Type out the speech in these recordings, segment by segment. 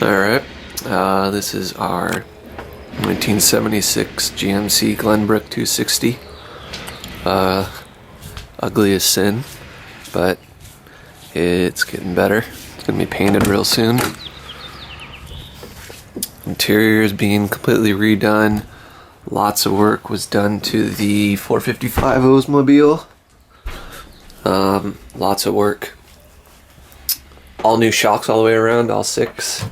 Alright, this is our 1976 GMC Glenbrook 260. Ugly as sin, but it's getting better. It's going to be painted real soon. Interior is being completely redone. Lots of work was done to the 455 Oldsmobile. Lots of work. All new shocks all the way around, all six.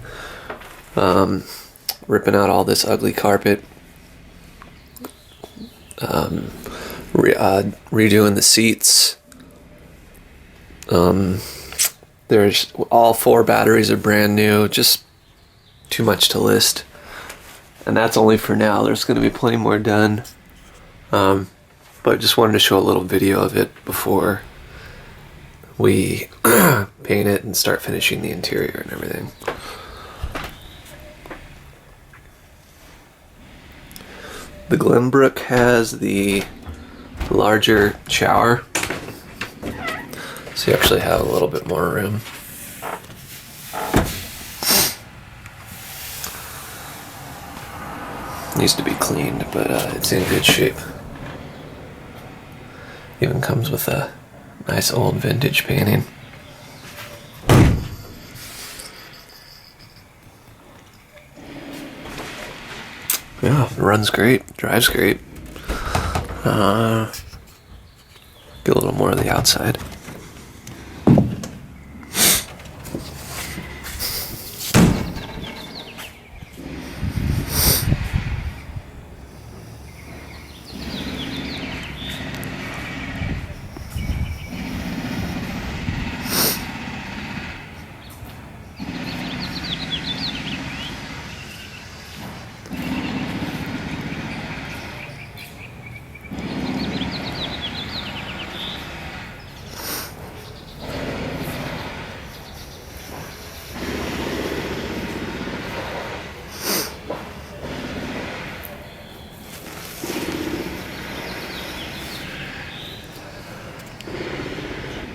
Ripping out all this ugly carpet. Redoing the seats. There's all four batteries are brand new. Just too much to list. And that's only for now. There's going to be plenty more done. But just wanted to show a little video of it before we paint it and start finishing the interior and everything. The Glenbrook has the larger shower, so you actually have a little bit more room. Needs to be cleaned, but it's in good shape. Even comes with a nice old vintage painting. Yeah, it runs great, drives great. Get a little more of the outside.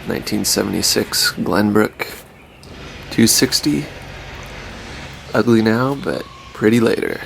(1976) Glenbrook 260. Ugly now, but pretty later.